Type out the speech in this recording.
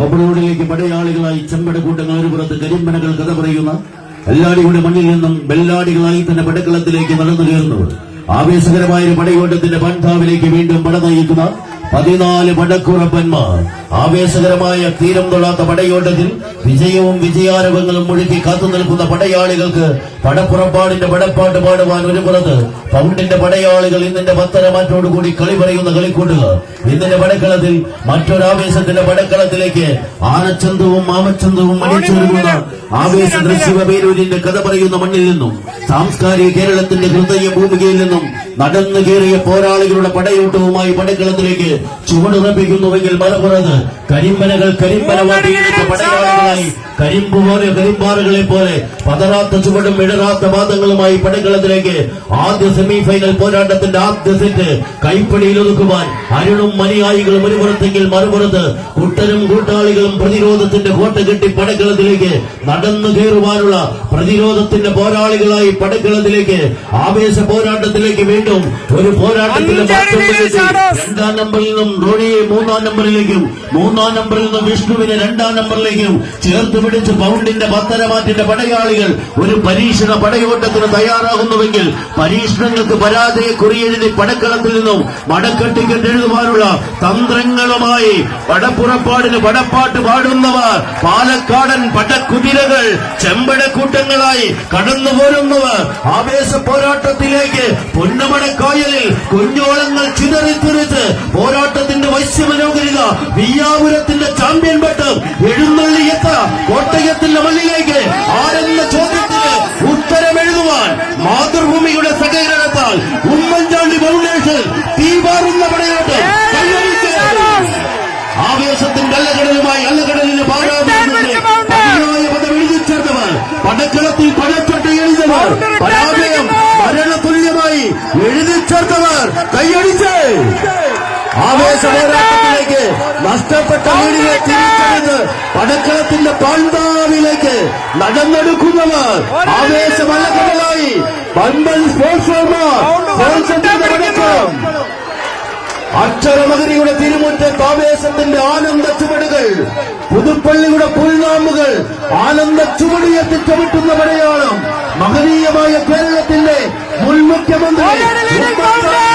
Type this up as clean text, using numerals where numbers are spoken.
ഓപ്പറോഡിലേക്ക് പടയാളികളായി ചെമ്പടക്കൂട്ടങ്ങൾ ഒരു പുറത്ത് കരിമ്പനകൾ കഥ പറയുന്ന എല്ലാടിയുടെ മണ്ണിൽ നിന്നും ബെല്ലാടികളായി തന്നെ പടക്കളത്തിലേക്ക് നടന്നു കയറുന്നവർ ആവേശകരമായ ഒരു പടയോട്ടത്തിന്റെ പന്ഥാവിലേക്ക് വീണ്ടും പട നയിക്കുന്ന 14 പടക്കുറപ്പന്മാർ ആവേശകരമായ തീരം തൊഴാത്ത പടയോട്ടത്തിൽ വിജയവും വിജയാരവങ്ങളും മുഴുക്കി കാത്തു നിൽക്കുന്ന പടയാളികൾക്ക് പടപ്പുറപ്പാടിന്റെ പടപ്പാട്ട് പാടുവാൻ ഒരു പുറത്ത് പൗണ്ടിന്റെ പടയാളികൾ ഇന്നിന്റെ പത്തരമാറ്റോടുകൂടി കളി പറയുന്ന കളിക്കൂട്ടുക ഇന്നിന്റെ പടക്കളത്തിൽ മറ്റൊരാവേശത്തിന്റെ പടക്കളത്തിലേക്ക് ആനച്ചന്തവും മാമച്ചന്തവും അണിച്ചൊരുങ്ങുന്ന ആവേശ ദൃശ്യപേരൂരിന്റെ കഥ പറയുന്ന മണ്ണിൽ നിന്നും സാംസ്കാരിക കേരളത്തിന്റെ ഹൃദയ ഭൂമികയിൽ നിന്നും നടന്നു കയറിയ പോരാളികളുടെ പടയോട്ടവുമായി പടക്കളത്തിലേക്ക് ചുവടുറപ്പിക്കുന്നുവെങ്കിൽ മലപ്പുറത്ത് കരിമ്പനകൾ കരിമ്പനവാട്ടിയെടുത്ത പടയാളികളായി കരിമ്പാറുകളെ പോലെ പതറാത്ത ചുവടും ഇടറാത്ത പാദങ്ങളുമായി പടക്കളത്തിലേക്ക് ആദ്യ സെമിഫൈനൽ പോരാട്ടത്തിന്റെ ആദ്യ സെറ്റ് കൈപ്പടിയിൽ ഒതുക്കുവാൻ അരുണും മനിയായികളും ഒരു പുറത്തെങ്കിൽ മറുപുറത്ത് കുട്ടനും കൂട്ടാളികളും പ്രതിരോധത്തിന്റെ കോട്ട കെട്ടി പടക്കളത്തിലേക്ക് നടന്നു കയറുവാനുള്ള പ്രതിരോധത്തിന്റെ പോരാളികളായി പടക്കളത്തിലേക്ക് ആവേശ പോരാട്ടത്തിലേക്ക് വീണ്ടും ഒരു പോരാട്ടത്തിന്റെ രണ്ടാം നമ്പറിൽ നിന്നും റോണിയെ മൂന്നാം നമ്പറിലേക്കും മൂന്നാം നമ്പറിൽ നിന്നും വിഷ്ണുവിനെ രണ്ടാം നമ്പറിലേക്കും ചേർത്ത് പിടിച്ച് പൗണ്ടിന്റെ പത്തരമാറ്റിന്റെ പടയാളികൾ ഒരു പരീക്ഷണ പടയോട്ടത്തിന് തയ്യാറാകുന്നുവെങ്കിൽ പരീക്ഷണങ്ങൾക്ക് പരാജയ കുറിയെഴുതി പടക്കളത്തിൽ നിന്നും മടക്കെട്ടിക്കെട്ടെഴുതുവാനുള്ള തന്ത്രങ്ങളുമായി പടപ്പുറപ്പാടിന് പടപ്പാട്ട് പാടുന്നവർ പാലക്കാടൻ പടക്കുതിരകൾ ചെമ്പടക്കൂട്ടങ്ങളായി കടന്നുപോരുന്നവർ ആവേശ പോരാട്ടത്തിലേക്ക് പൊന്നമടക്കായലിൽ കുഞ്ഞോളങ്ങൾ ചിതറിത്തുറിച്ച് പോരാട്ടത്തിന്റെ വശ്യമനോഹരിത വിയ്യാപുരത്തിന്റെ ചാമ്പ്യൻ പട്ടം എഴുന്നള്ളിയെത്ത കോട്ടയത്തിന്റെ മണ്ണിലേക്ക് ആരെന്ന ചോദ്യത്തിന് ഉത്തരമെഴുതുവാൻ മാതൃഭൂമിയുടെ സഹകരണത്താൽ ഉമ്മൻചാണ്ടി ഫൗണ്ടേഷൻ തീപാറുന്ന പടയോട്ടം ആവേശത്തിന്റെ അല്ലകടലിന് പാരാതിന്റെ പദം എഴുതി ചേർത്തവർ പടക്കളത്തിൽ പടച്ചൊട്ട എഴുതവർ പരാജയം മരണതുല്യമായി എഴുതി ചേർത്തവർ കൈയടിച്ച് ആവേശ പോരാട്ടത്തിലേക്ക് നഷ്ടപ്പെട്ട വീടിനെ തിരിച്ചറിഞ്ഞ് പടക്കളത്തിന്റെ പാണ്ഡാവിലേക്ക് നടന്നെടുക്കുന്നവർ ആവേശമല്ലകളായി പമ്പൻ അക്ഷരമകരിയുടെ തിരുമുറ്റത്ത് ആവേശത്തിന്റെ ആനന്ദ ചുവടുകൾ പുതുപ്പള്ളിയുടെ പുൽനാമ്പുകൾ ആനന്ദ ചുവടുയർത്തി ചവിട്ടുന്ന പടയാളം മഹനീയമായ കേരളത്തിന്റെ മുൻ മുഖ്യമന്ത്രി